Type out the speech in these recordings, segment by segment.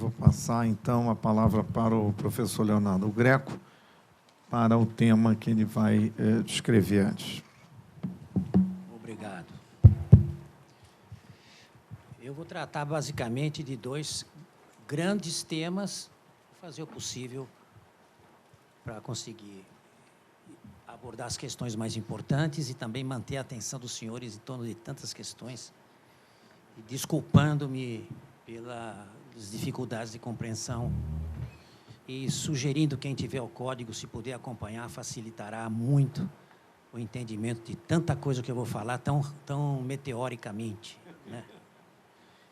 Vou passar, então, a palavra para o professor Leonardo Greco, para o tema que ele vai descrever antes. Obrigado. Eu vou tratar, basicamente, de dois grandes temas, vou fazer o possível para conseguir abordar as questões mais importantes e também manter a atenção dos senhores em torno de tantas questões, e desculpando-me pelas dificuldades de compreensão e sugerindo quem tiver o código, se puder acompanhar, facilitará muito o entendimento de tanta coisa que eu vou falar tão meteoricamente, né?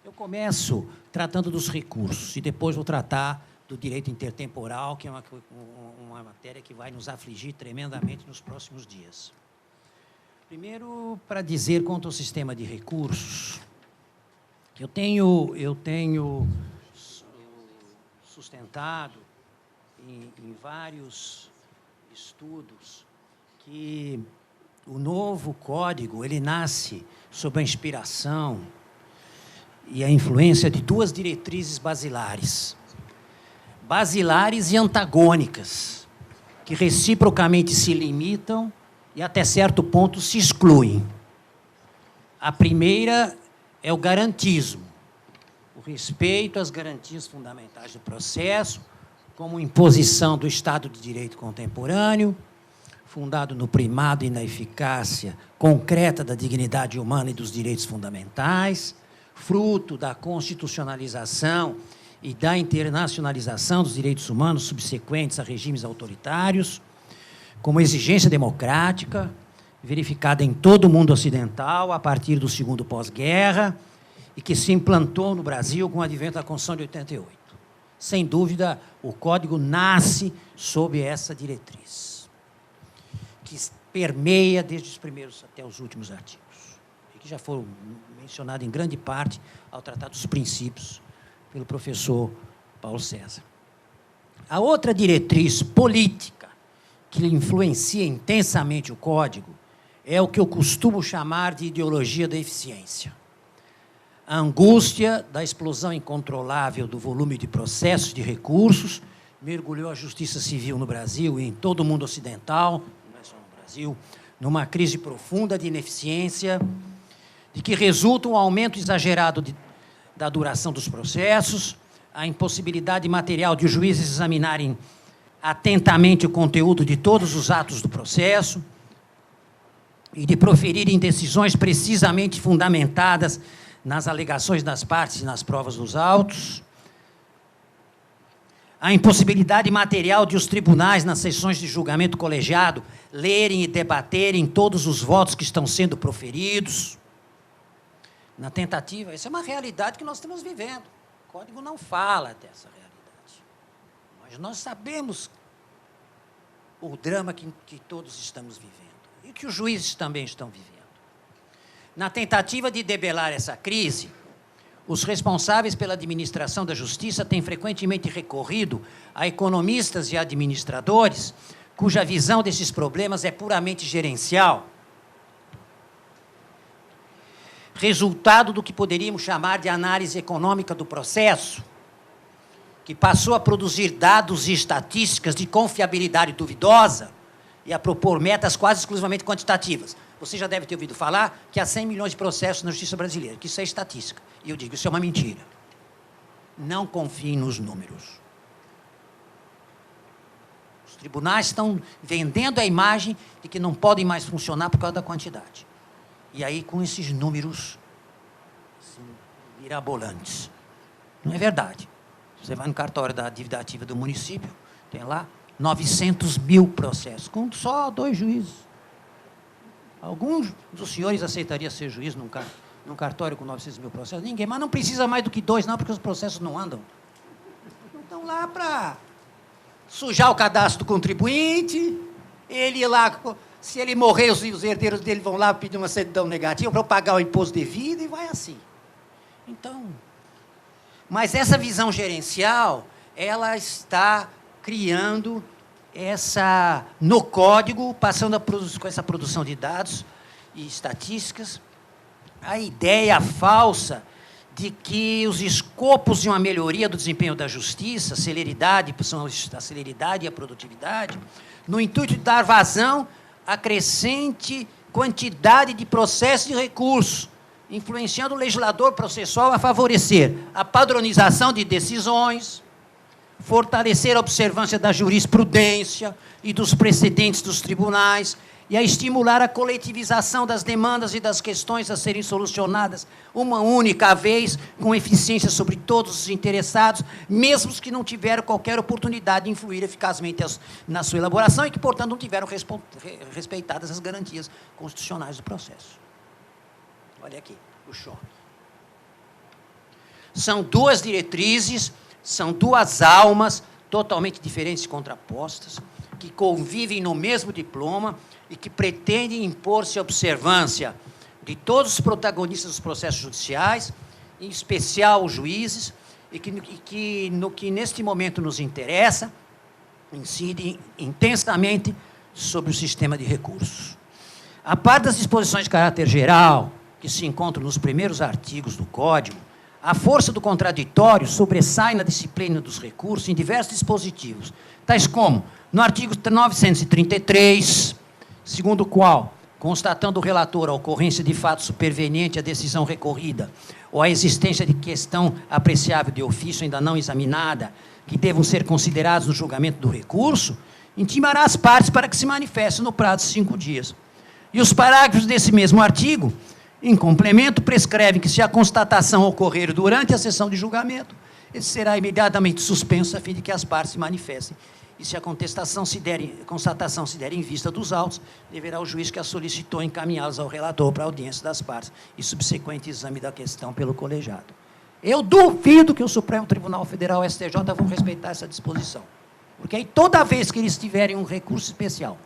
Eu começo tratando dos recursos e depois vou tratar do direito intertemporal, que é uma matéria que vai nos afligir tremendamente nos próximos dias. Primeiro, para dizer quanto ao sistema de recursos, eu tenho sustentado em vários estudos que o novo código ele nasce sob a inspiração e a influência de duas diretrizes basilares e antagônicas, que reciprocamente se limitam e, até certo ponto, se excluem. A primeira é o garantismo, o respeito às garantias fundamentais do processo, como imposição do Estado de Direito contemporâneo, fundado no primado e na eficácia concreta da dignidade humana e dos direitos fundamentais, fruto da constitucionalização e da internacionalização dos direitos humanos subsequentes a regimes autoritários, como exigência democrática, verificada em todo o mundo ocidental a partir do segundo pós-guerra e que se implantou no Brasil com o advento da Constituição de 88. Sem dúvida, o Código nasce sob essa diretriz, que permeia desde os primeiros até os últimos artigos, e que já foram mencionados em grande parte ao tratar dos princípios pelo professor Paulo César. A outra diretriz política que influencia intensamente o Código é o que eu costumo chamar de ideologia da eficiência. A angústia da explosão incontrolável do volume de processos de recursos mergulhou a justiça civil no Brasil e em todo o mundo ocidental, não é só no Brasil, numa crise profunda de ineficiência, de que resulta um aumento exagerado da duração dos processos, a impossibilidade material de os juízes examinarem atentamente o conteúdo de todos os atos do processo e de proferirem decisões precisamente fundamentadas nas alegações das partes e nas provas dos autos, a impossibilidade material de os tribunais, nas sessões de julgamento colegiado, lerem e debaterem todos os votos que estão sendo proferidos, na tentativa. Essa é uma realidade que nós estamos vivendo. O Código não fala dessa realidade. Mas nós sabemos o drama que todos estamos vivendo e que os juízes também estão vivendo. Na tentativa de debelar essa crise, os responsáveis pela administração da justiça têm frequentemente recorrido a economistas e administradores cuja visão desses problemas é puramente gerencial, resultado do que poderíamos chamar de análise econômica do processo, que passou a produzir dados e estatísticas de confiabilidade duvidosa e a propor metas quase exclusivamente quantitativas. Você já deve ter ouvido falar que há 100 milhões de processos na justiça brasileira, que isso é estatística. E eu digo, isso é uma mentira. Não confiem nos números. Os tribunais estão vendendo a imagem de que não podem mais funcionar por causa da quantidade. E aí, com esses números assim, mirabolantes. Não é verdade. Você vai no cartório da dívida ativa do município, tem lá 900 mil processos, com só 2 juízes. Alguns dos senhores aceitariam ser juiz num cartório com 900 mil processos? Ninguém, mas não precisa mais do que 2, não, porque os processos não andam. Não estão lá para sujar o cadastro do contribuinte, ele ir lá, se ele morrer, os herdeiros dele vão lá pedir uma certidão negativa para pagar o imposto devido e vai assim. Então, mas essa visão gerencial, ela está criando no código, passando com essa produção de dados e estatísticas, a ideia falsa de que os escopos de uma melhoria do desempenho da justiça, celeridade, são a celeridade e a produtividade, no intuito de dar vazão à crescente quantidade de processos e recursos, influenciando o legislador processual a favorecer a padronização de decisões, fortalecer a observância da jurisprudência e dos precedentes dos tribunais e a estimular a coletivização das demandas e das questões a serem solucionadas uma única vez, com eficiência sobre todos os interessados, mesmo os que não tiveram qualquer oportunidade de influir eficazmente na sua elaboração e que, portanto, não tiveram respeitadas as garantias constitucionais do processo. Olha aqui, o choque. São duas diretrizes, são duas almas totalmente diferentes e contrapostas, que convivem no mesmo diploma e que pretendem impor-se a observância de todos os protagonistas dos processos judiciais, em especial os juízes, e que no que neste momento nos interessa, incidem intensamente sobre o sistema de recursos. A par das disposições de caráter geral, que se encontram nos primeiros artigos do Código, a força do contraditório sobressai na disciplina dos recursos em diversos dispositivos, tais como, no artigo 933, segundo o qual, constatando o relator a ocorrência de fato superveniente à decisão recorrida ou a existência de questão apreciável de ofício ainda não examinada, que devam ser considerados no julgamento do recurso, intimará as partes para que se manifestem no prazo de 5 dias. E os parágrafos desse mesmo artigo, em complemento, prescrevem que, se a constatação ocorrer durante a sessão de julgamento, ele será imediatamente suspenso a fim de que as partes se manifestem. E se a constatação se der em vista dos autos, deverá o juiz que a solicitou encaminhá-los ao relator para a audiência das partes e subsequente exame da questão pelo colegiado. Eu duvido que o Supremo Tribunal Federal, o STJ, vão respeitar essa disposição. Porque aí, toda vez que eles tiverem um recurso especial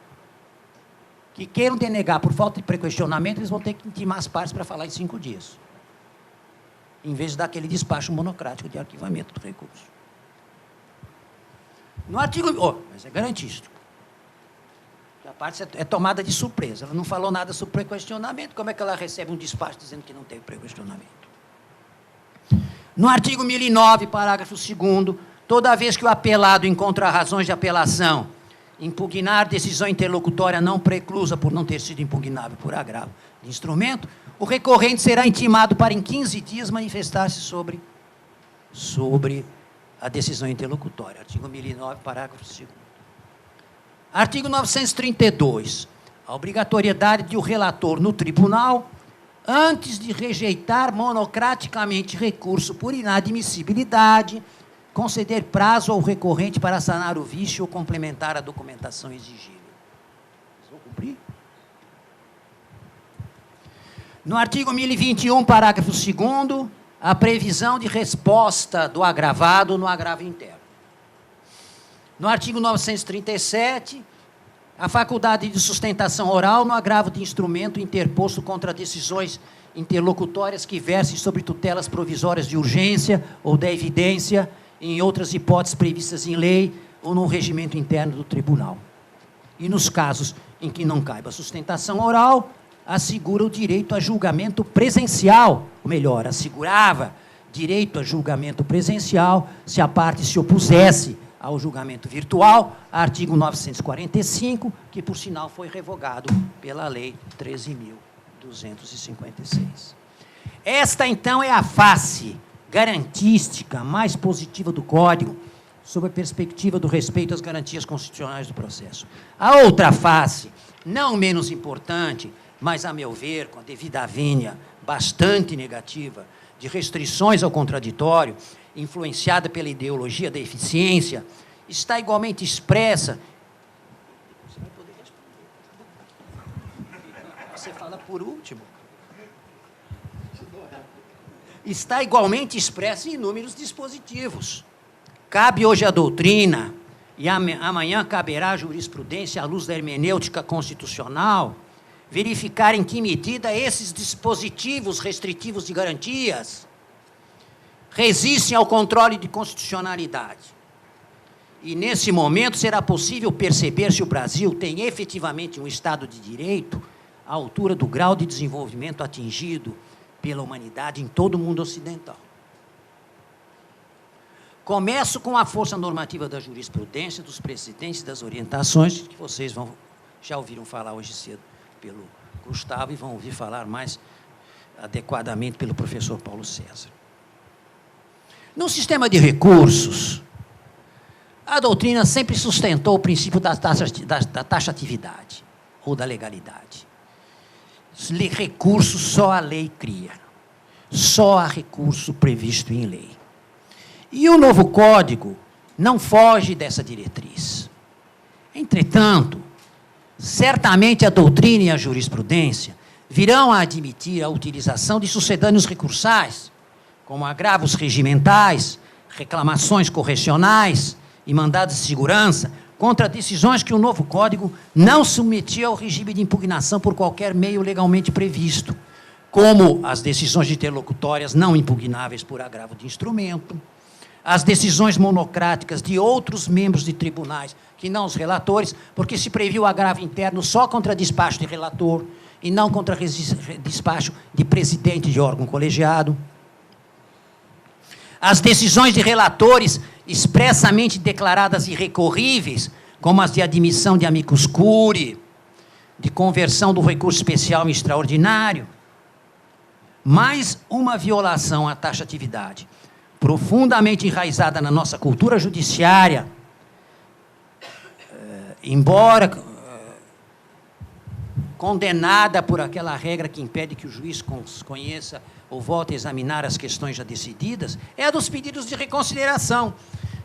que queiram denegar por falta de prequestionamento, eles vão ter que intimar as partes para falar em 5 dias, em vez de dar aquele despacho monocrático de arquivamento do recurso. No artigo... mas é garantístico. A parte é tomada de surpresa. Ela não falou nada sobre prequestionamento. Como é que ela recebe um despacho dizendo que não teve prequestionamento? No artigo 1009, parágrafo 2º, toda vez que o apelado encontra razões de apelação, impugnar decisão interlocutória não preclusa por não ter sido impugnável por agravo de instrumento, o recorrente será intimado para, em 15 dias, manifestar-se sobre a decisão interlocutória. Artigo 1009, parágrafo 2º. Artigo 932. A obrigatoriedade de o relator no tribunal, antes de rejeitar monocraticamente recurso por inadmissibilidade, conceder prazo ao recorrente para sanar o vício ou complementar a documentação exigível. Vocês vão cumprir? No artigo 1021, parágrafo 2º, a previsão de resposta do agravado no agravo interno. No artigo 937, a faculdade de sustentação oral no agravo de instrumento interposto contra decisões interlocutórias que versem sobre tutelas provisórias de urgência ou da evidência, em outras hipóteses previstas em lei ou no regimento interno do tribunal. E nos casos em que não caiba sustentação oral, assegura o direito a julgamento presencial, ou melhor, assegurava direito a julgamento presencial se a parte se opusesse ao julgamento virtual, artigo 945, que, por sinal, foi revogado pela Lei 13.256. Esta, então, é a face garantística mais positiva do Código, sob a perspectiva do respeito às garantias constitucionais do processo. A outra face, não menos importante, mas, a meu ver, com a devida vênia bastante negativa, de restrições ao contraditório, influenciada pela ideologia da eficiência, está igualmente expressa... Você vai poder responder. Você fala por último. Está igualmente expressa em inúmeros dispositivos. Cabe hoje a doutrina, e amanhã caberá a jurisprudência à luz da hermenêutica constitucional, verificar em que medida esses dispositivos restritivos de garantias resistem ao controle de constitucionalidade. E, nesse momento, será possível perceber se o Brasil tem efetivamente um Estado de Direito à altura do grau de desenvolvimento atingido pela humanidade em todo o mundo ocidental. Começo com a força normativa da jurisprudência, dos precedentes, das orientações, que vocês já ouviram falar hoje cedo pelo Gustavo e vão ouvir falar mais adequadamente pelo professor Paulo César. No sistema de recursos, a doutrina sempre sustentou o princípio da taxatividade, ou da legalidade. Recursos só a lei cria. Só há recurso previsto em lei. E o novo Código não foge dessa diretriz. Entretanto, certamente a doutrina e a jurisprudência virão a admitir a utilização de sucedâneos recursais, como agravos regimentais, reclamações correcionais e mandados de segurança, contra decisões que o novo Código não submetia ao regime de impugnação por qualquer meio legalmente previsto, como as decisões interlocutórias não impugnáveis por agravo de instrumento, as decisões monocráticas de outros membros de tribunais, que não os relatores, porque se previu agravo interno só contra despacho de relator e não contra despacho de presidente de órgão colegiado. As decisões de relatores expressamente declaradas irrecorríveis, como as de admissão de amicus curiae, de conversão do recurso especial em extraordinário. Mais uma violação à taxatividade, profundamente enraizada na nossa cultura judiciária, embora condenada por aquela regra que impede que o juiz conheça ou volte a examinar as questões já decididas, é a dos pedidos de reconsideração,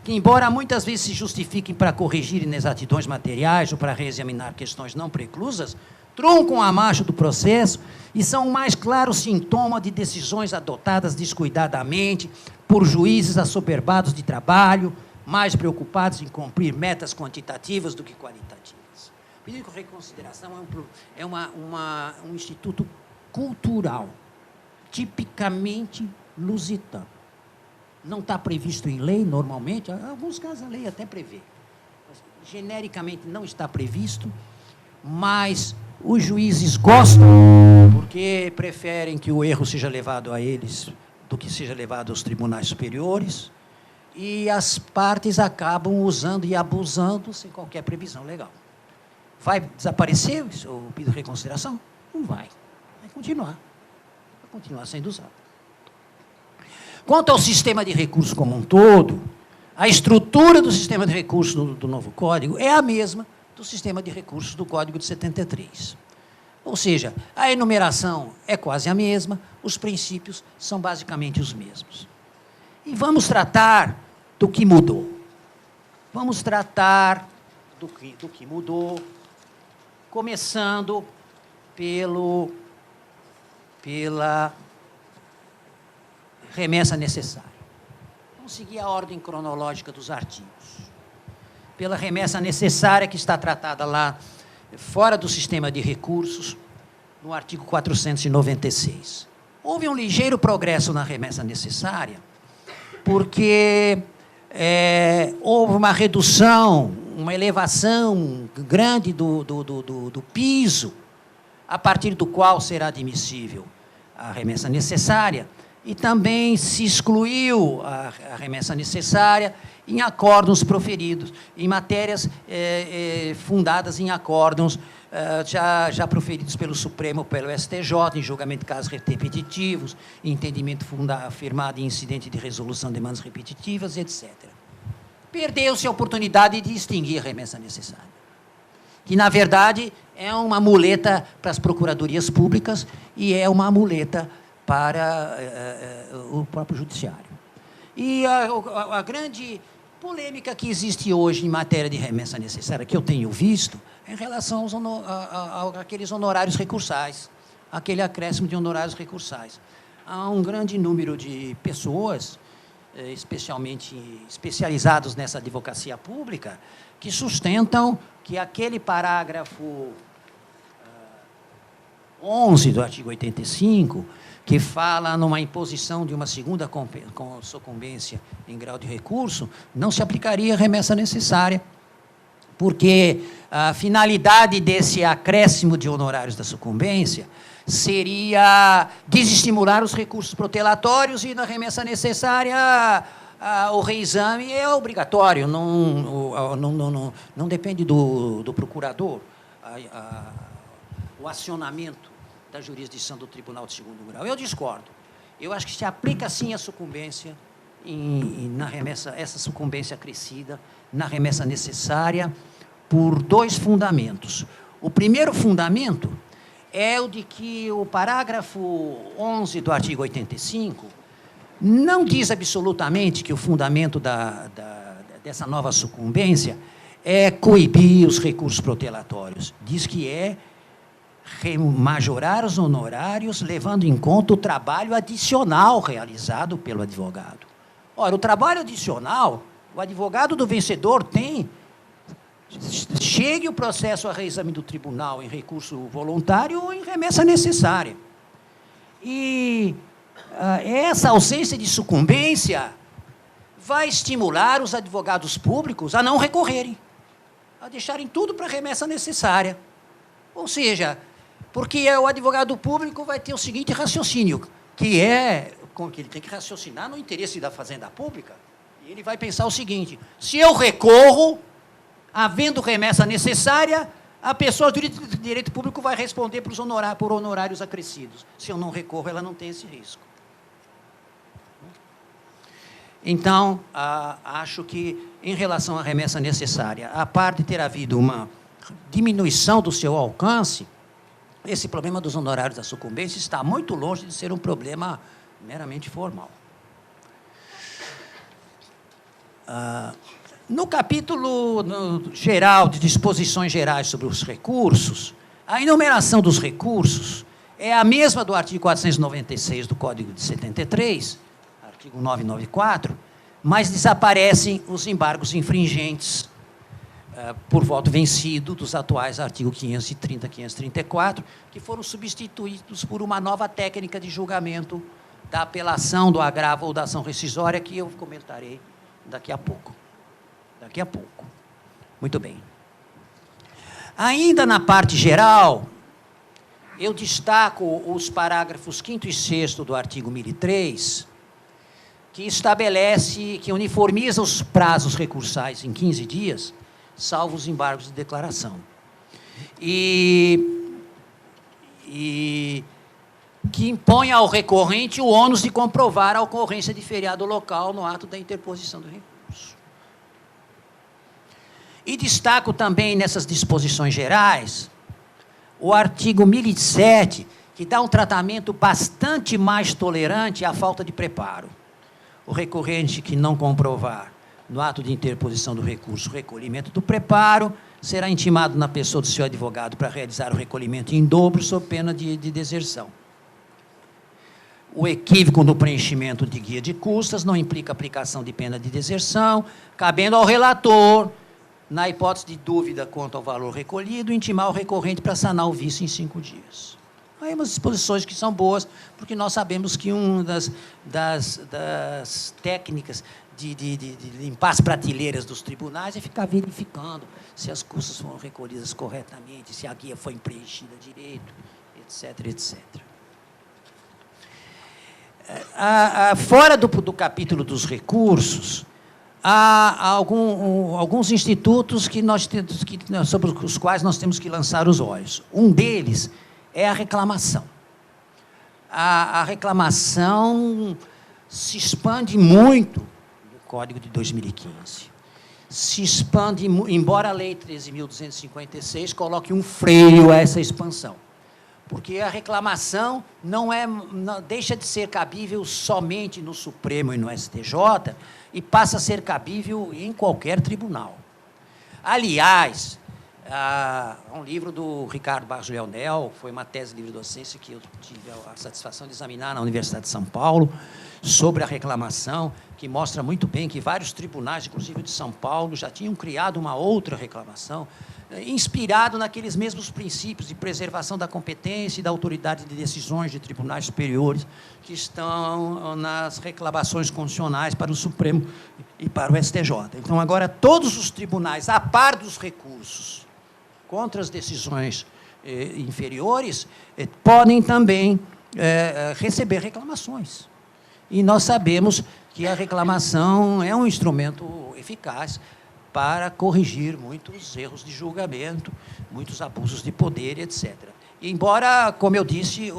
que, embora muitas vezes se justifiquem para corrigir inexatidões materiais ou para reexaminar questões não preclusas, truncam a marcha do processo e são o mais claro sintoma de decisões adotadas descuidadamente por juízes assoberbados de trabalho, mais preocupados em cumprir metas quantitativas do que qualitativas. O pedido de reconsideração é um instituto cultural, tipicamente lusitano. Não está previsto em lei, normalmente, em alguns casos a lei até prevê. Genericamente não está previsto, mas os juízes gostam, porque preferem que o erro seja levado a eles do que seja levado aos tribunais superiores, e as partes acabam usando e abusando sem qualquer previsão legal. Vai desaparecer o pedido de reconsideração? Não vai. Vai continuar sendo usado. Quanto ao sistema de recursos como um todo, a estrutura do sistema de recursos do novo Código é a mesma do sistema de recursos do Código de 73. Ou seja, a enumeração é quase a mesma, os princípios são basicamente os mesmos. E vamos tratar do que mudou. Vamos tratar do que mudou, começando pela remessa necessária. Vamos seguir a ordem cronológica dos artigos. Pela remessa necessária, que está tratada lá fora do sistema de recursos, no artigo 496. Houve um ligeiro progresso na remessa necessária, porque houve uma redução, uma elevação grande do piso, a partir do qual será admissível a remessa necessária, e também se excluiu a remessa necessária em acórdãos proferidos, em matérias fundadas em acórdãos já proferidos pelo Supremo, pelo STJ, em julgamento de casos repetitivos, em entendimento firmado em incidente de resolução de demandas repetitivas, etc. Perdeu-se a oportunidade de extinguir a remessa necessária, que, na verdade, é uma muleta para as procuradorias públicas e é uma muleta para o próprio judiciário. E a grande polêmica que existe hoje em matéria de remessa necessária, que eu tenho visto, é em relação àqueles honorários recursais, aquele acréscimo de honorários recursais. Há um grande número de pessoas, especialmente especializados nessa advocacia pública, que sustentam que aquele parágrafo 11 do artigo 85, que fala numa imposição de uma segunda sucumbência em grau de recurso, não se aplicaria a remessa necessária, porque a finalidade desse acréscimo de honorários da sucumbência seria desestimular os recursos protelatórios e, na remessa necessária, o reexame é obrigatório, não depende do procurador, o acionamento da jurisdição do Tribunal de Segundo Grau. Eu discordo. Eu acho que se aplica, sim, a sucumbência, na remessa, essa sucumbência acrescida, na remessa necessária, por 2 fundamentos. O primeiro fundamento é o de que o parágrafo 11 do artigo 85 não diz absolutamente que o fundamento dessa nova sucumbência é coibir os recursos protelatórios. Diz que é majorar os honorários, levando em conta o trabalho adicional realizado pelo advogado. Ora, o trabalho adicional, o advogado do vencedor tem, chegue o processo a reexame do tribunal em recurso voluntário ou em remessa necessária. E essa ausência de sucumbência vai estimular os advogados públicos a não recorrerem, a deixarem tudo para a remessa necessária. Ou seja, porque o advogado público vai ter o seguinte raciocínio, que ele tem que raciocinar no interesse da fazenda pública, e ele vai pensar o seguinte: se eu recorro, havendo remessa necessária, a pessoa do direito público vai responder por honorários acrescidos. Se eu não recorro, ela não tem esse risco. Então, acho que, em relação à remessa necessária, a par de ter havido uma diminuição do seu alcance, esse problema dos honorários da sucumbência está muito longe de ser um problema meramente formal. No capítulo geral de disposições gerais sobre os recursos, a enumeração dos recursos é a mesma do artigo 496 do Código de 73, artigo 994, mas desaparecem os embargos infringentes por voto vencido dos atuais artigos 530 e 534, que foram substituídos por uma nova técnica de julgamento da apelação, do agravo ou da ação rescisória, que eu comentarei daqui a pouco. Muito bem. Ainda na parte geral, eu destaco os parágrafos 5º e 6º do artigo 1003, que estabelece, que uniformiza os prazos recursais em 15 dias, salvo os embargos de declaração. E que impõe ao recorrente o ônus de comprovar a ocorrência de feriado local no ato da interposição do recurso. E destaco também nessas disposições gerais o artigo 1007, que dá um tratamento bastante mais tolerante à falta de preparo. O recorrente que não comprovar no ato de interposição do recurso o recolhimento do preparo será intimado na pessoa do seu advogado para realizar o recolhimento em dobro, sob pena de deserção. O equívoco no preenchimento de guia de custas não implica aplicação de pena de deserção, cabendo ao relator, na hipótese de dúvida quanto ao valor recolhido, intimar o recorrente para sanar o vício em 5 dias. Aí umas disposições que são boas, porque nós sabemos que uma das técnicas de limpar as prateleiras dos tribunais é ficar verificando se as custas foram recolhidas corretamente, se a guia foi preenchida direito, etc., etc. Fora do capítulo dos recursos, há alguns institutos sobre os quais nós temos que lançar os olhos. Um deles é a reclamação. A reclamação se expande muito no Código de 2015. Se expande, embora a Lei 13.256 coloque um freio a essa expansão. Porque a reclamação não deixa de ser cabível somente no Supremo e no STJ e passa a ser cabível em qualquer tribunal. Aliás, um livro do Ricardo Barros Leonel, foi uma tese de livre-docência que eu tive a satisfação de examinar na Universidade de São Paulo, sobre a reclamação, que mostra muito bem que vários tribunais, inclusive de São Paulo, já tinham criado uma outra reclamação, inspirado naqueles mesmos princípios de preservação da competência e da autoridade de decisões de tribunais superiores que estão nas reclamações constitucionais para o Supremo e para o STJ. Então, agora, todos os tribunais, a par dos recursos contra as decisões inferiores podem também receber reclamações. E nós sabemos que a reclamação é um instrumento eficaz para corrigir muitos erros de julgamento, muitos abusos de poder, etc. E embora, como eu disse,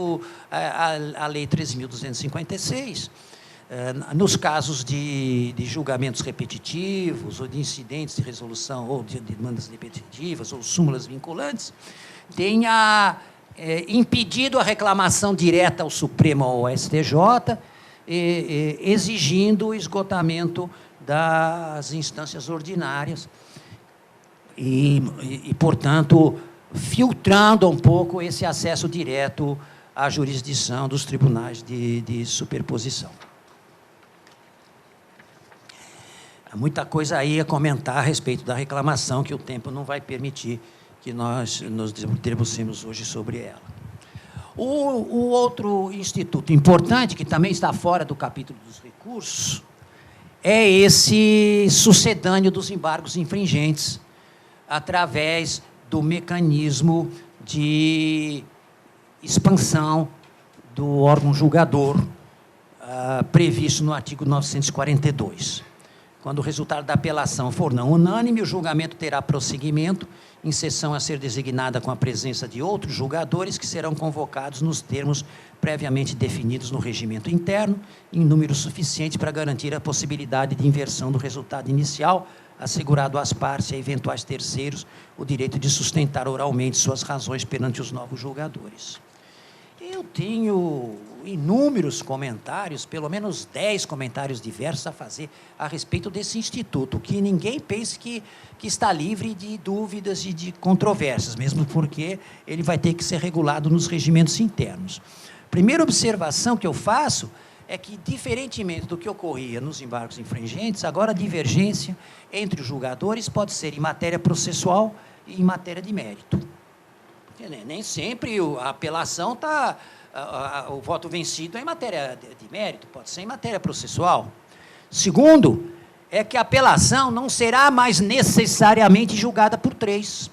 a Lei 13.256, nos casos de julgamentos repetitivos, ou de incidentes de resolução, ou de demandas repetitivas, ou súmulas vinculantes, tenha impedido a reclamação direta ao Supremo ou ao STJ, exigindo o esgotamento das instâncias ordinárias e, portanto, filtrando um pouco esse acesso direto à jurisdição dos tribunais de superposição. Há muita coisa aí a comentar a respeito da reclamação, que o tempo não vai permitir que nós nos debrucemos hoje sobre ela. O outro instituto importante, que também está fora do capítulo dos recursos, é esse sucedâneo dos embargos infringentes, através do mecanismo de expansão do órgão julgador, previsto no artigo 942. Quando o resultado da apelação for não unânime, o julgamento terá prosseguimento em sessão a ser designada com a presença de outros julgadores que serão convocados nos termos previamente definidos no regimento interno, em número suficiente para garantir a possibilidade de inversão do resultado inicial, assegurado às partes e a eventuais terceiros o direito de sustentar oralmente suas razões perante os novos julgadores. Eu tenho inúmeros comentários, pelo menos 10 comentários diversos a fazer a respeito desse instituto, que ninguém pense que está livre de dúvidas e de controvérsias, mesmo porque ele vai ter que ser regulado nos regimentos internos. Primeira observação que eu faço é que, diferentemente do que ocorria nos embargos infringentes, agora a divergência entre os julgadores pode ser em matéria processual e em matéria de mérito. Porque nem sempre a apelação está... o voto vencido é em matéria de mérito, pode ser em matéria processual. Segundo, é que a apelação não será mais necessariamente julgada por 3.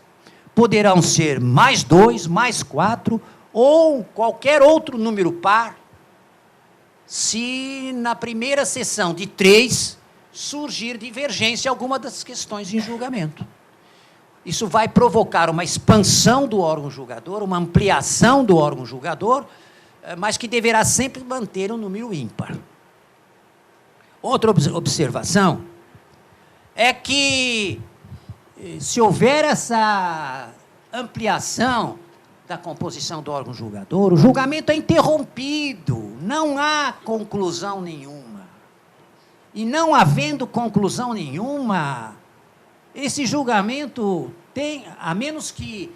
Poderão ser mais 2, mais 4, ou qualquer outro número par, se na primeira sessão de 3 surgir divergência em alguma das questões em julgamento. Isso vai provocar uma expansão do órgão julgador, uma ampliação do órgão julgador, mas que deverá sempre manter um número ímpar. Outra observação é que, se houver essa ampliação da composição do órgão julgador, o julgamento é interrompido, não há conclusão nenhuma. E não havendo conclusão nenhuma, esse julgamento tem, a menos que,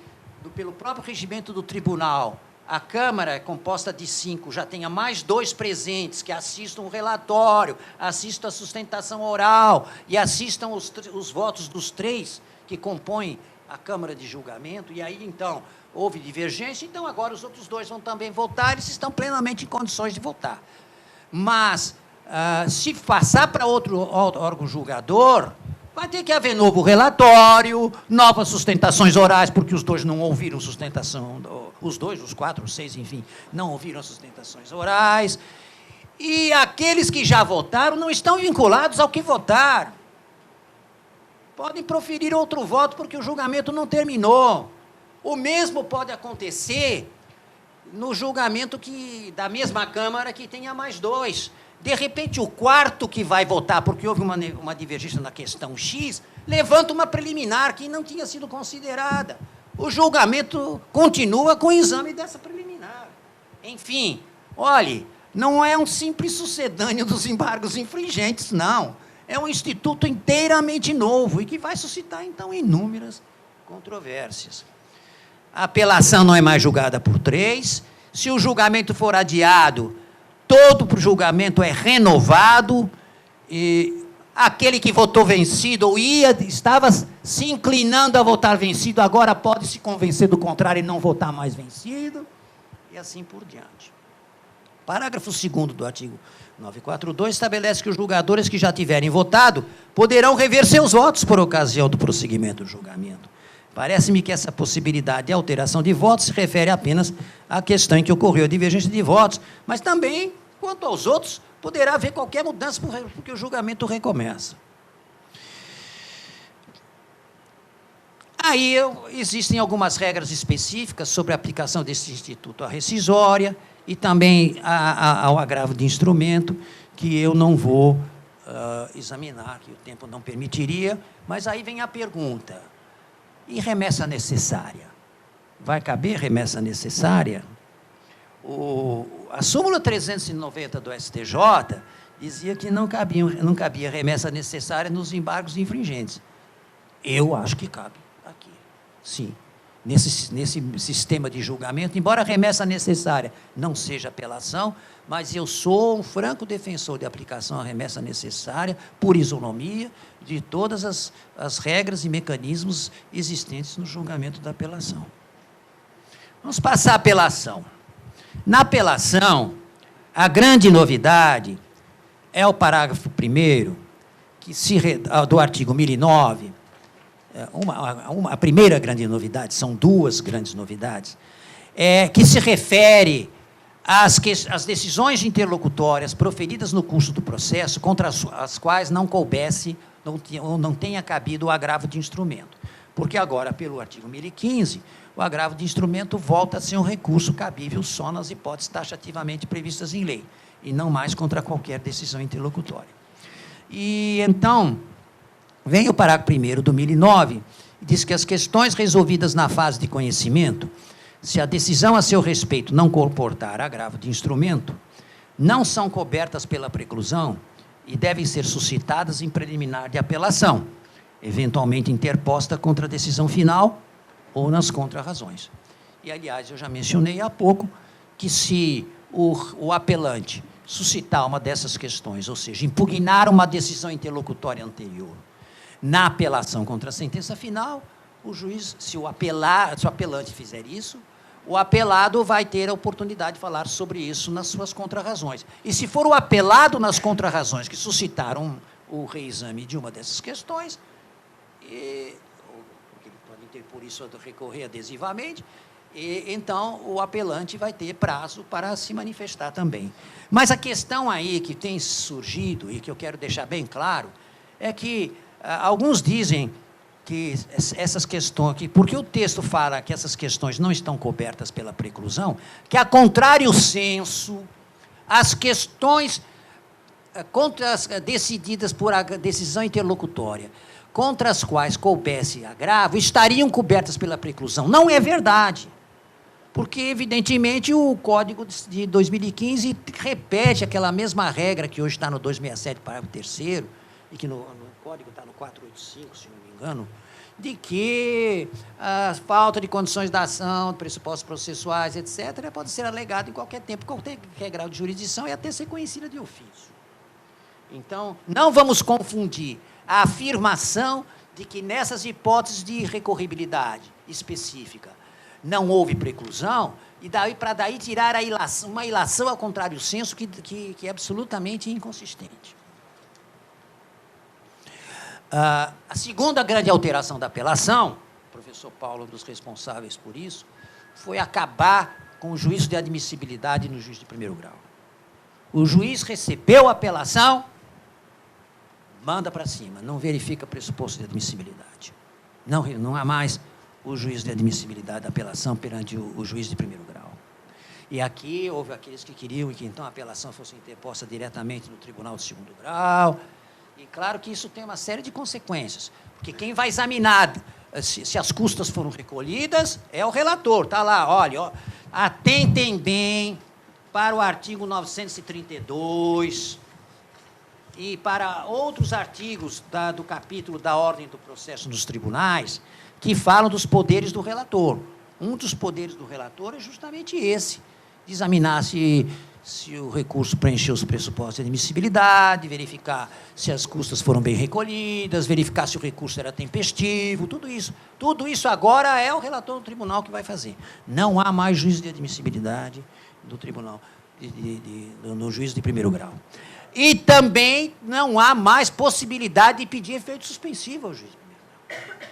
pelo próprio regimento do tribunal, a Câmara, composta de 5, já tenha mais 2 presentes que assistam o relatório, assistam a sustentação oral e assistam os votos dos 3 que compõem a Câmara de julgamento, e aí, então, houve divergência, então agora os outros 2 vão também votar, eles estão plenamente em condições de votar. Mas, se passar para outro órgão julgador, vai ter que haver novo relatório, novas sustentações orais, porque os 2 não ouviram sustentação, os 2, os 4, os 6, enfim, não ouviram sustentações orais, e aqueles que já votaram não estão vinculados ao que votaram. Podem proferir outro voto, porque o julgamento não terminou. O mesmo pode acontecer no julgamento da mesma Câmara que tenha mais 2. De repente, o 4º que vai votar, porque houve uma divergência na questão X, levanta uma preliminar que não tinha sido considerada. O julgamento continua com o exame dessa preliminar. Enfim, olhe, não é um simples sucedâneo dos embargos infringentes, não. É um instituto inteiramente novo e que vai suscitar, então, inúmeras controvérsias. A apelação não é mais julgada por 3. Se o julgamento for adiado, todo o julgamento é renovado, e aquele que votou vencido ou estava se inclinando a votar vencido, agora pode se convencer do contrário e não votar mais vencido, e assim por diante. Parágrafo 2º do artigo 942 estabelece que os julgadores que já tiverem votado poderão rever seus votos por ocasião do prosseguimento do julgamento. Parece-me que essa possibilidade de alteração de votos se refere apenas à questão em que ocorreu a divergência de votos, mas também, quanto aos outros, poderá haver qualquer mudança porque o julgamento recomeça. Aí existem algumas regras específicas sobre a aplicação desse instituto à rescisória e também ao agravo de instrumento, que eu não vou examinar, que o tempo não permitiria, mas aí vem a pergunta: e remessa necessária? Vai caber remessa necessária? A súmula 390 do STJ dizia que não cabia remessa necessária nos embargos infringentes. Eu acho que cabe aqui, sim. Nesse sistema de julgamento, embora a remessa necessária não seja apelação, mas eu sou um franco defensor de aplicação à remessa necessária, por isonomia, de todas as regras e mecanismos existentes no julgamento da apelação. Vamos passar a apelação. Na apelação, a grande novidade é o parágrafo 1º, do artigo 1009, a primeira grande novidade, são duas grandes novidades, que se refere às decisões interlocutórias proferidas no curso do processo contra as quais não coubesse, não tenha cabido o agravo de instrumento. Porque agora, pelo artigo 1015, o agravo de instrumento volta a ser um recurso cabível só nas hipóteses taxativamente previstas em lei, e não mais contra qualquer decisão interlocutória. E, então, vem o parágrafo 1º do 1009, e diz que as questões resolvidas na fase de conhecimento, se a decisão a seu respeito não comportar agravo de instrumento, não são cobertas pela preclusão e devem ser suscitadas em preliminar de apelação, eventualmente interposta contra a decisão final ou nas contrarrazões. E, aliás, eu já mencionei há pouco que se o apelante suscitar uma dessas questões, ou seja, impugnar uma decisão interlocutória anterior na apelação contra a sentença final, o juiz, se o apelante fizer isso, o apelado vai ter a oportunidade de falar sobre isso nas suas contrarrazões. E se for o apelado nas contrarrazões que suscitaram o reexame de uma dessas questões, ele pode ter, por isso, recorrer adesivamente, então o apelante vai ter prazo para se manifestar também. Mas a questão aí que tem surgido, e que eu quero deixar bem claro, é que alguns dizem que essas questões, porque o texto fala que essas questões não estão cobertas pela preclusão, que, a contrário sensu, as questões decididas por decisão interlocutória, contra as quais coubesse agravo, estariam cobertas pela preclusão. Não é verdade, porque, evidentemente, o Código de 2015 repete aquela mesma regra que hoje está no 267, parágrafo 3º, e que no Código está no 485, se não me engano, de que a falta de condições da ação, pressupostos processuais, etc., pode ser alegada em qualquer tempo, qualquer grau de jurisdição, e até ser conhecida de ofício. Então, não vamos confundir a afirmação de que nessas hipóteses de recorribilidade específica não houve preclusão, e para daí tirar uma ilação ao contrário sensu que é absolutamente inconsistente. A segunda grande alteração da apelação, o professor Paulo, um dos responsáveis por isso, foi acabar com o juízo de admissibilidade no juízo de primeiro grau. O juiz recebeu a apelação, manda para cima, não verifica pressuposto de admissibilidade. Não há mais o juízo de admissibilidade da apelação perante o juiz de primeiro grau. E aqui houve aqueles que queriam que então a apelação fosse interposta diretamente no tribunal de segundo grau. E claro que isso tem uma série de consequências, porque quem vai examinar se as custas foram recolhidas é o relator. Está lá, olha, atentem bem para o artigo 932 e para outros artigos do capítulo da ordem do processo nos tribunais, que falam dos poderes do relator. Um dos poderes do relator é justamente esse, de examinar se o recurso preencheu os pressupostos de admissibilidade, verificar se as custas foram bem recolhidas, verificar se o recurso era tempestivo, tudo isso. Tudo isso agora é o relator do tribunal que vai fazer. Não há mais juízo de admissibilidade do tribunal, no juízo de primeiro grau. E também não há mais possibilidade de pedir efeito suspensivo ao juiz de primeiro grau.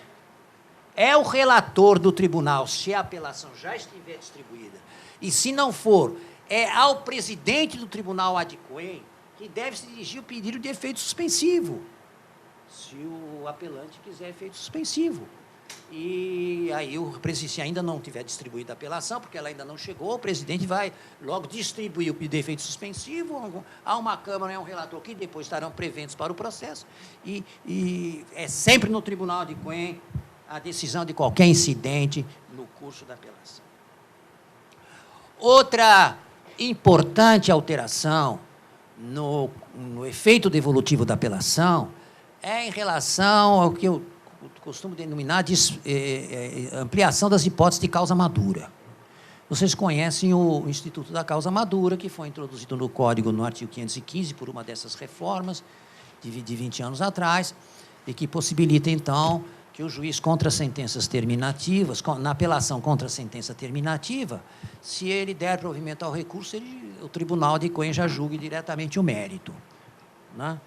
é o relator do tribunal, se a apelação já estiver distribuída, e se não for, é ao presidente do tribunal ad quem que deve se dirigir o pedido de efeito suspensivo, se o apelante quiser efeito suspensivo. E aí, se ainda não tiver distribuído a apelação, porque ela ainda não chegou, o presidente vai logo distribuir o pedido de efeito suspensivo, há uma Câmara e um relator que depois estarão preventos para o processo, e é sempre no tribunal de quem a decisão de qualquer incidente no curso da apelação. Outra importante alteração no efeito devolutivo da apelação é em relação ao que eu costumo denominar de ampliação das hipóteses de causa madura. Vocês conhecem o Instituto da Causa Madura, que foi introduzido no Código, no artigo 515, por uma dessas reformas de 20 anos atrás, e que possibilita, então, que o juiz contra sentenças terminativas, na apelação contra a sentença terminativa, se ele der provimento ao recurso, o tribunal de quem já julgue diretamente o mérito, né?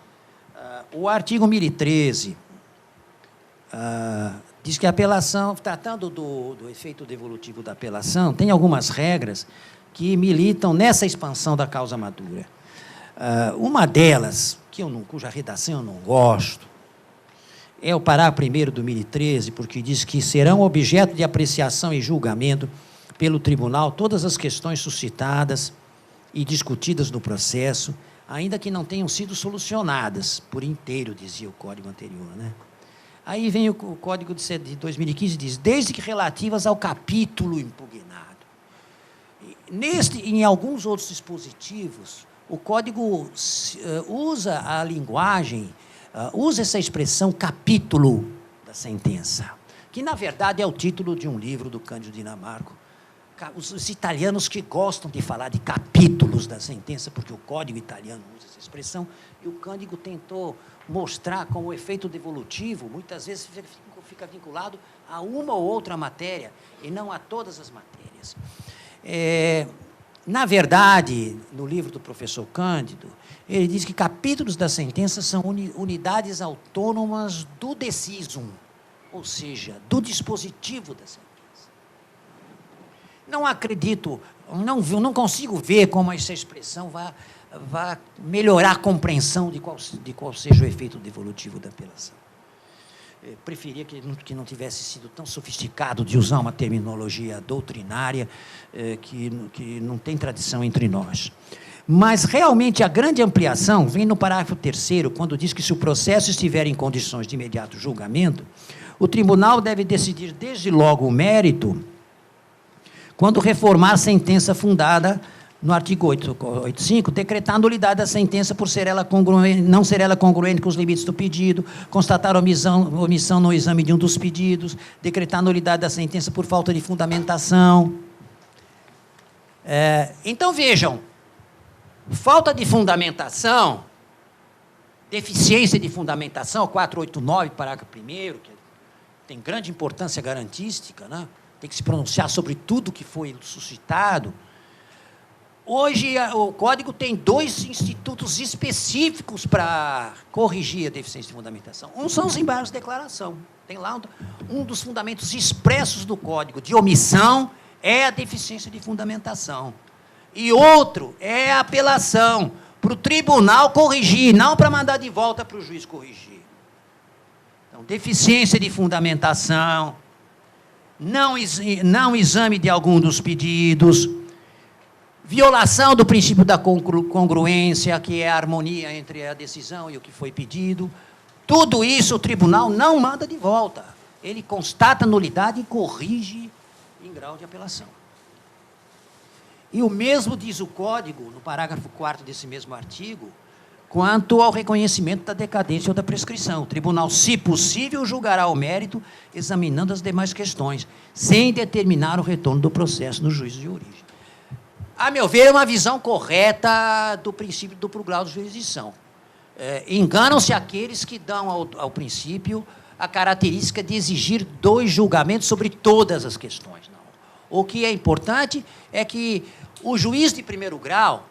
O artigo 1013 diz que a apelação, tratando do efeito devolutivo da apelação, tem algumas regras que militam nessa expansão da causa madura. Uma delas, cuja redação eu não gosto, é o parágrafo 1º do 1013, porque diz que serão objeto de apreciação e julgamento pelo tribunal todas as questões suscitadas e discutidas no processo, ainda que não tenham sido solucionadas por inteiro, dizia o código anterior, né? Aí vem o código de 2015 e diz, desde que relativas ao capítulo impugnado. Em alguns outros dispositivos, o código usa a linguagem, usa essa expressão capítulo da sentença, que, na verdade, é o título de um livro do Cândido Dinamarco. Os italianos que gostam de falar de capítulos da sentença, porque o código italiano usa essa expressão, e o Cândido tentou mostrar como o efeito devolutivo, muitas vezes, fica vinculado a uma ou outra matéria, e não a todas as matérias. Na verdade, no livro do professor Cândido, ele diz que capítulos da sentença são unidades autônomas do decisum, ou seja, do dispositivo da sentença. Não acredito, não consigo ver como essa expressão vai melhorar a compreensão de qual seja o efeito devolutivo da apelação. Eu preferia que não tivesse sido tão sofisticado de usar uma terminologia doutrinária que não tem tradição entre nós. Mas, realmente, a grande ampliação vem no parágrafo 3º, quando diz que, se o processo estiver em condições de imediato julgamento, o tribunal deve decidir desde logo o mérito quando reformar a sentença fundada no artigo 885, decretar a nulidade da sentença por não ser ela congruente com os limites do pedido, constatar omissão no exame de um dos pedidos, decretar a nulidade da sentença por falta de fundamentação. Então, vejam, falta de fundamentação, deficiência de fundamentação, 489, parágrafo 1º, que tem grande importância garantística, né? Tem que se pronunciar sobre tudo que foi suscitado. Hoje, o Código tem 2 institutos específicos para corrigir a deficiência de fundamentação. Um são os embargos de declaração. Tem lá um dos fundamentos expressos do Código de omissão é a deficiência de fundamentação. E outro é a apelação, para o tribunal corrigir, não para mandar de volta para o juiz corrigir. Então, deficiência de fundamentação, não exame de algum dos pedidos, violação do princípio da congruência, que é a harmonia entre a decisão e o que foi pedido. Tudo isso o tribunal não manda de volta. Ele constata nulidade e corrige em grau de apelação. E o mesmo diz o Código, no parágrafo 4º desse mesmo artigo, quanto ao reconhecimento da decadência ou da prescrição. O tribunal, se possível, julgará o mérito, examinando as demais questões, sem determinar o retorno do processo no juízo de origem. A meu ver, é uma visão correta do princípio do duplo grau de jurisdição. Enganam-se aqueles que dão ao princípio a característica de exigir 2 julgamentos sobre todas as questões. Não. O que é importante é que o juiz de primeiro grau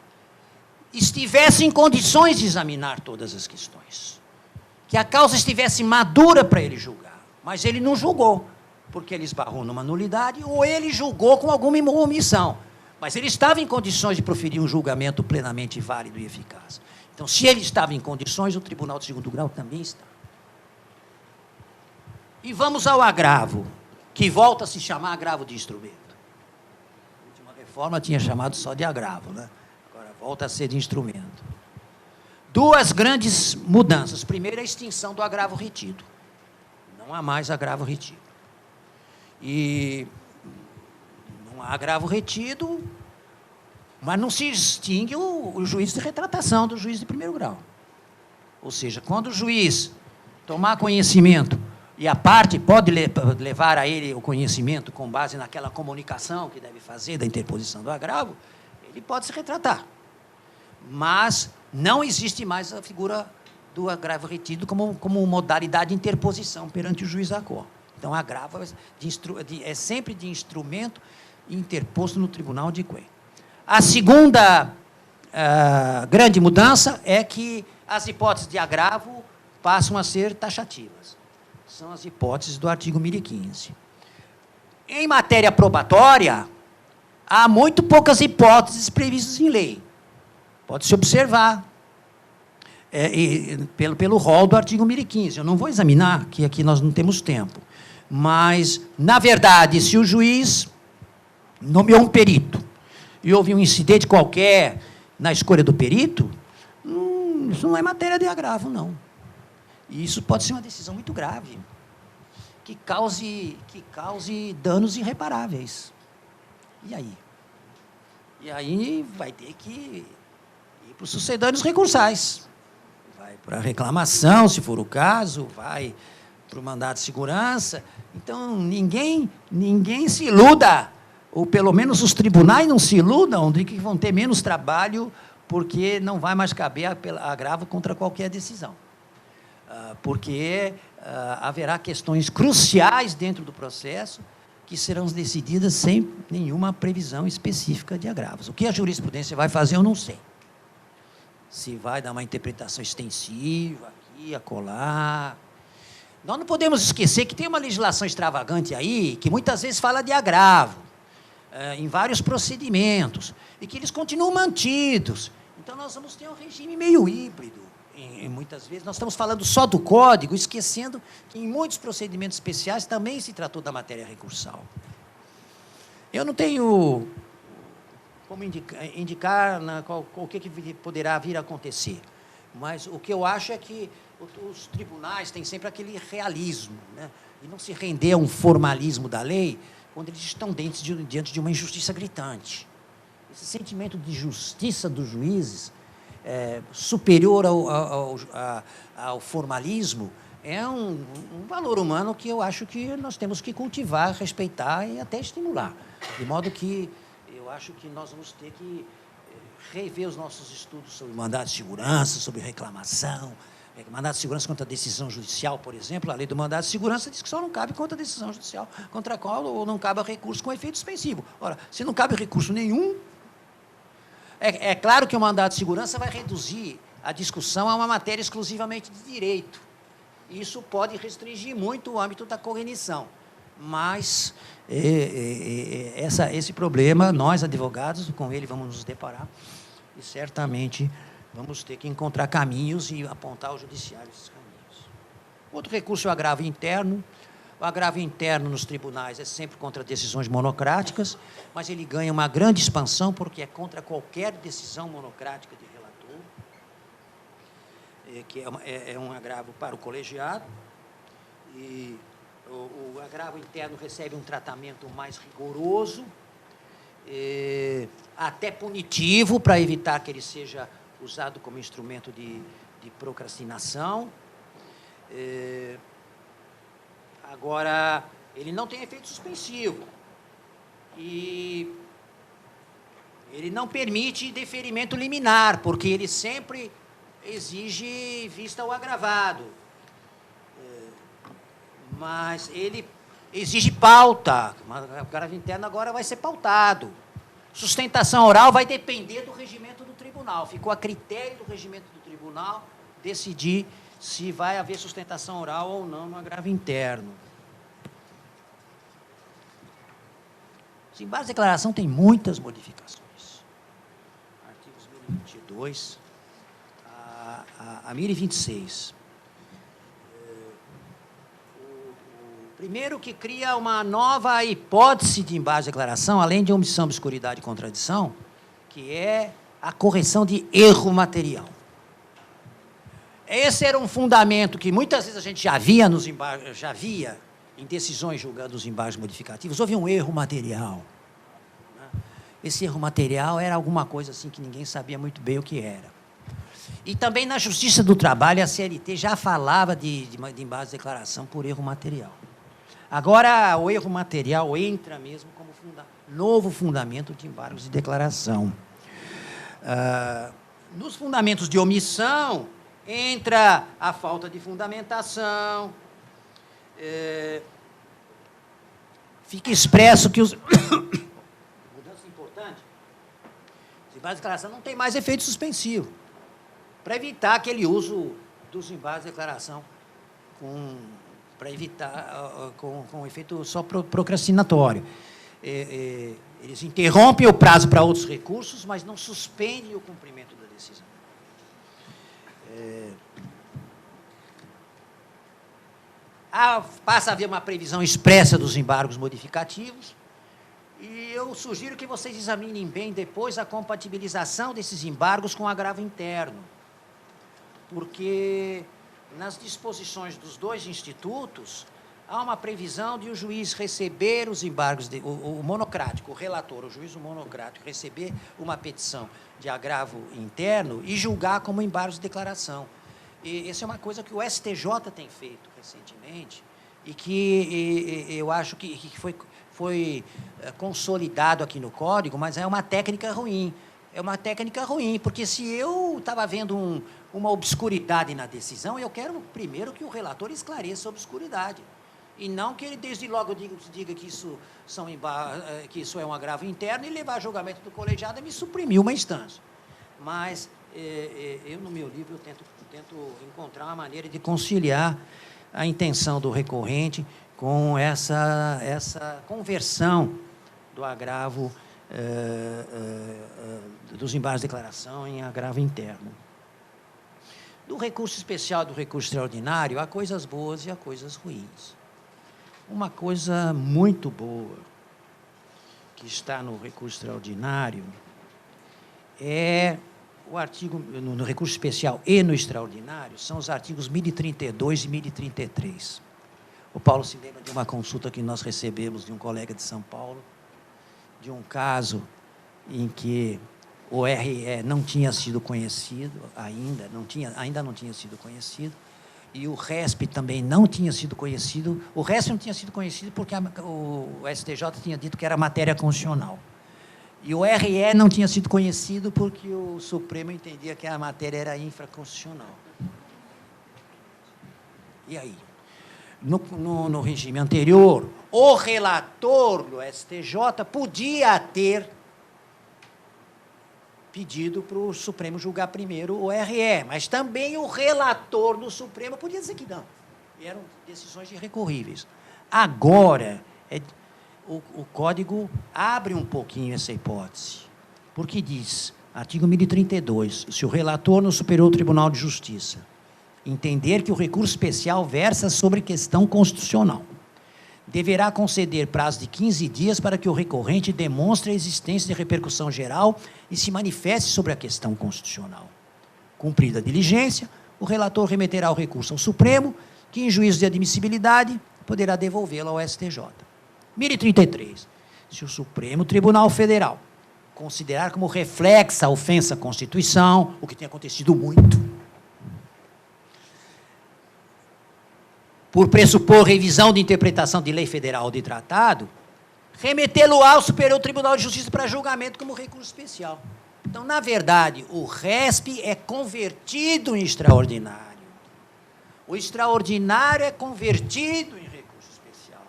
estivesse em condições de examinar todas as questões, que a causa estivesse madura para ele julgar, mas ele não julgou. porque ele esbarrou numa nulidade, ou ele julgou com alguma omissão. Mas ele estava em condições de proferir um julgamento plenamente válido e eficaz. Então, se ele estava em condições, o Tribunal de Segundo Grau também está. E vamos ao agravo, que volta a se chamar agravo de instrumento. A última reforma tinha chamado só de agravo, né? Agora volta a ser de instrumento. Duas grandes mudanças. Primeiro, a extinção do agravo retido. Não há mais agravo retido. E não há agravo retido, mas não se extingue o juízo de retratação do juiz de primeiro grau. Ou seja, quando o juiz tomar conhecimento, e a parte pode levar a ele o conhecimento com base naquela comunicação que deve fazer da interposição do agravo, ele pode se retratar. Mas não existe mais a figura do agravo retido como modalidade de interposição perante o juiz da cor. Então, agravo é sempre de instrumento interposto no Tribunal de Quê. A segunda grande mudança é que as hipóteses de agravo passam a ser taxativas. São as hipóteses do artigo 1015. Em matéria probatória, há muito poucas hipóteses previstas em lei. Pode-se observar pelo rol do artigo 1015. Eu não vou examinar, que aqui nós não temos tempo. Mas, na verdade, se o juiz nomeou um perito e houve um incidente qualquer na escolha do perito, isso não é matéria de agravo, não. E isso pode ser uma decisão muito grave, que cause danos irreparáveis. E aí? E aí vai ter que ir para os sucedâneos recursais. Vai para a reclamação, se for o caso, vai para o mandado de segurança. Então, ninguém se iluda, ou pelo menos os tribunais não se iludam de que vão ter menos trabalho, porque não vai mais caber agravo contra qualquer decisão. Porque haverá questões cruciais dentro do processo que serão decididas sem nenhuma previsão específica de agravos. O que a jurisprudência vai fazer, eu não sei. Se vai dar uma interpretação extensiva, aqui, acolá. Nós não podemos esquecer que tem uma legislação extravagante aí, que muitas vezes fala de agravo, em vários procedimentos, e que eles continuam mantidos. Então, nós vamos ter um regime meio híbrido. Muitas vezes, nós estamos falando só do código, esquecendo que em muitos procedimentos especiais também se tratou da matéria recursal. Eu não tenho como indicar o que poderá vir a acontecer, mas o que eu acho é que os tribunais têm sempre aquele realismo, né? E não se render a um formalismo da lei quando eles estão diante de uma injustiça gritante. Esse sentimento de justiça dos juízes, superior ao formalismo, é um valor humano que eu acho que nós temos que cultivar, respeitar e até estimular. De modo que eu acho que nós vamos ter que rever os nossos estudos sobre mandado de segurança, sobre reclamação. Mandado de segurança contra a decisão judicial, por exemplo, a lei do mandado de segurança diz que só não cabe contra a decisão judicial, contra a qual ou não cabe recurso com efeito suspensivo. Ora, se não cabe recurso nenhum, é claro que o mandado de segurança vai reduzir a discussão a uma matéria exclusivamente de direito. Isso pode restringir muito o âmbito da cognição. Mas esse problema, nós, advogados, com ele vamos nos deparar e certamente vamos ter que encontrar caminhos e apontar ao judiciário esses caminhos. Outro recurso é o agravo interno. O agravo interno nos tribunais é sempre contra decisões monocráticas, mas ele ganha uma grande expansão porque é contra qualquer decisão monocrática de relator, que é um agravo para o colegiado. E o agravo interno recebe um tratamento mais rigoroso, até punitivo, para evitar que ele seja usado como instrumento de procrastinação. Agora, ele não tem efeito suspensivo e ele não permite deferimento liminar, porque ele sempre exige vista ao agravado. Mas ele exige pauta. O agravo interno agora vai ser pautado. Sustentação oral vai depender do regimento do tribunal. Ficou a critério do regimento do tribunal decidir se vai haver sustentação oral ou não no agravo interno. Os embargos de declaração têm muitas modificações. Artigos 1022 a 1026. Primeiro, que cria uma nova hipótese de embargo de declaração, além de omissão, obscuridade e contradição, que é a correção de erro material. Esse era um fundamento que muitas vezes a gente já via nos embargos, já via em decisões julgando os embargos modificativos, houve um erro material. Esse erro material era alguma coisa assim que ninguém sabia muito bem o que era. E também na Justiça do Trabalho, a CLT já falava de embargo de declaração por erro material. Agora, o erro material entra mesmo como novo fundamento de embargos de declaração. Nos fundamentos de omissão, entra a falta de fundamentação, fica expresso que os... Mudança importante. Os embargos de declaração não tem mais efeito suspensivo, para evitar aquele uso dos embargos de declaração para evitar com efeito só procrastinatório. Eles interrompem o prazo para outros recursos, mas não suspendem o cumprimento da decisão. Passa a haver uma previsão expressa dos embargos modificativos, e eu sugiro que vocês examinem bem depois a compatibilização desses embargos com o agravo interno, porque nas disposições dos dois institutos há uma previsão de o juiz receber os embargos, o monocrático, o relator, o juiz monocrático, receber uma petição de agravo interno e julgar como embargos de declaração. E essa é uma coisa que o STJ tem feito recentemente e que eu acho que foi consolidado aqui no Código, mas é uma técnica ruim. É uma técnica ruim, porque se eu estava vendo uma obscuridade na decisão, eu quero primeiro que o relator esclareça a obscuridade. E não que ele, desde logo, diga que que isso é um agravo interno e levar a julgamento do colegiado e me suprimir uma instância. Mas eu, no meu livro, eu tento encontrar uma maneira de conciliar a intenção do recorrente com essa conversão do agravo dos embargos de declaração em agravo interno. Do recurso especial e do recurso extraordinário, há coisas boas e há coisas ruins. Uma coisa muito boa que está no recurso extraordinário é o artigo, no recurso especial e no extraordinário, são os artigos 1032 e 1033. O Paulo se lembra de uma consulta que nós recebemos de um colega de São Paulo, de um caso em que o RE não tinha sido conhecido, ainda não tinha sido conhecido, e o RESP também não tinha sido conhecido. O RESP não tinha sido conhecido porque o STJ tinha dito que era matéria constitucional. E o RE não tinha sido conhecido porque o Supremo entendia que a matéria era infraconstitucional. E aí? No regime anterior, o relator do STJ podia ter pedido para o Supremo julgar primeiro o RE, mas também o relator do Supremo podia dizer que não. E eram decisões irrecorríveis. Agora, o Código abre um pouquinho essa hipótese, porque diz, artigo 1032, se o relator no Superior Tribunal de Justiça entender que o recurso especial versa sobre questão constitucional, deverá conceder prazo de 15 dias para que o recorrente demonstre a existência de repercussão geral e se manifeste sobre a questão constitucional. Cumprida a diligência, o relator remeterá o recurso ao Supremo, que, em juízo de admissibilidade, poderá devolvê-lo ao STJ. 1033. Se o Supremo Tribunal Federal considerar como reflexa a ofensa à Constituição, o que tem acontecido muito, por pressupor revisão de interpretação de lei federal ou de tratado, remetê-lo ao Superior Tribunal de Justiça para julgamento como recurso especial. Então, na verdade, o RESP é convertido em extraordinário. O extraordinário é convertido em recurso especial,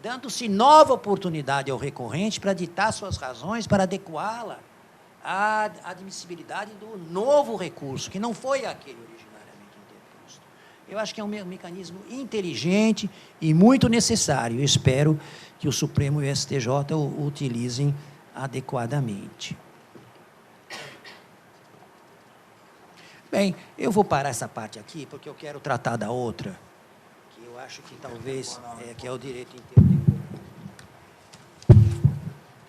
dando-se nova oportunidade ao recorrente para ditar suas razões, para adequá-la à admissibilidade do novo recurso, que não foi aquele originariamente interposto. Eu acho que é um mecanismo inteligente e muito necessário. Eu espero que o Supremo e o STJ o utilizem adequadamente. Bem, eu vou parar essa parte aqui, porque eu quero tratar da outra, que eu acho que talvez que é o direito interno.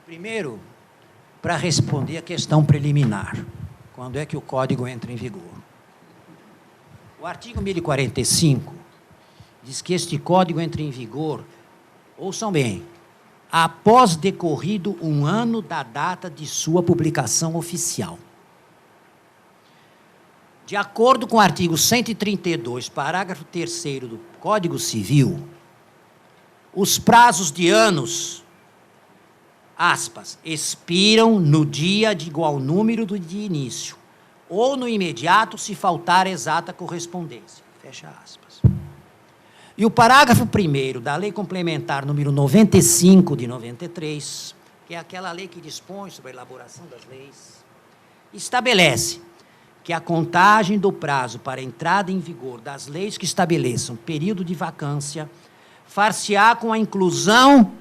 Primeiro, para responder a questão preliminar, quando é que o Código entra em vigor? O artigo 1045 diz que este Código entra em vigor, ouçam bem, após decorrido 1 ano da data de sua publicação oficial. De acordo com o artigo 132, parágrafo 3º do Código Civil, os prazos de anos, aspas, expiram no dia de igual número do de início, ou no imediato se faltar exata correspondência, fecha aspas. E o parágrafo 1º da Lei Complementar número 95 de 93, que é aquela lei que dispõe sobre a elaboração das leis, estabelece que a contagem do prazo para a entrada em vigor das leis que estabeleçam período de vacância far-se-á com a inclusão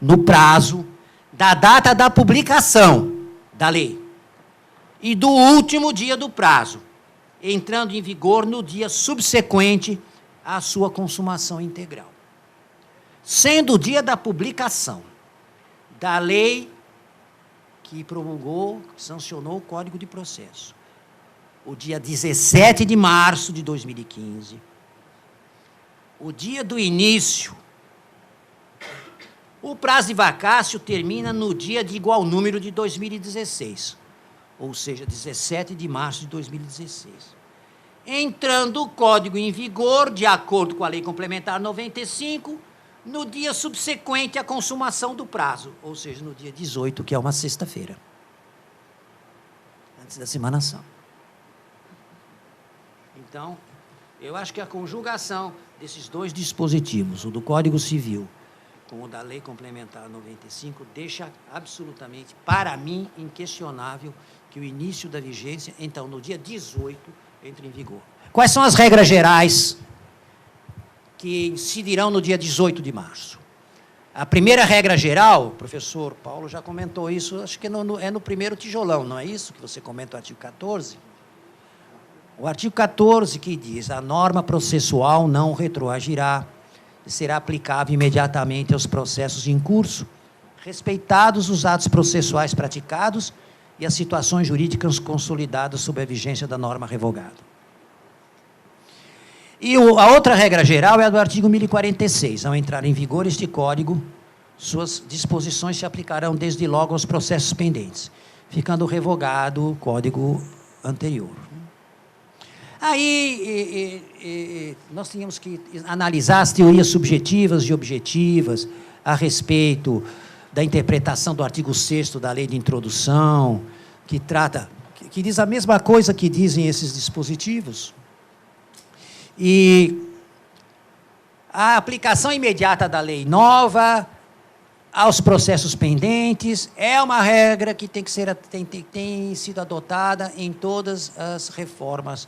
no prazo da data da publicação da lei e do último dia do prazo, entrando em vigor no dia subsequente à sua consumação integral. Sendo o dia da publicação da lei que promulgou, sancionou o Código de Processo, o dia 17 de março de 2015, o dia do início, o prazo de vacácio termina no dia de igual número de 2016, ou seja, 17 de março de 2016. Entrando o Código em vigor, de acordo com a Lei Complementar 95, no dia subsequente à consumação do prazo, ou seja, no dia 18, que é uma sexta-feira, antes da Semana Santa. Então, eu acho que a conjugação desses dois dispositivos, o do Código Civil com o da Lei Complementar 95, deixa absolutamente, para mim, inquestionável que o início da vigência, então, no dia 18, entre em vigor. Quais são as regras gerais que incidirão no dia 18 de março? A primeira regra geral, o professor Paulo já comentou isso, acho que é no primeiro tijolão, não é isso que você comenta, o artigo 14? O artigo 14 que diz: a norma processual não retroagirá e será aplicável imediatamente aos processos em curso, respeitados os atos processuais praticados e as situações jurídicas consolidadas sob a vigência da norma revogada. E a outra regra geral é a do artigo 1046. Ao entrar em vigor este Código, suas disposições se aplicarão desde logo aos processos pendentes, ficando revogado o Código anterior. Aí, nós tínhamos que analisar as teorias subjetivas e objetivas a respeito da interpretação do artigo 6º da Lei de Introdução, que diz a mesma coisa que dizem esses dispositivos. E a aplicação imediata da lei nova aos processos pendentes é uma regra que tem sido adotada em todas as reformas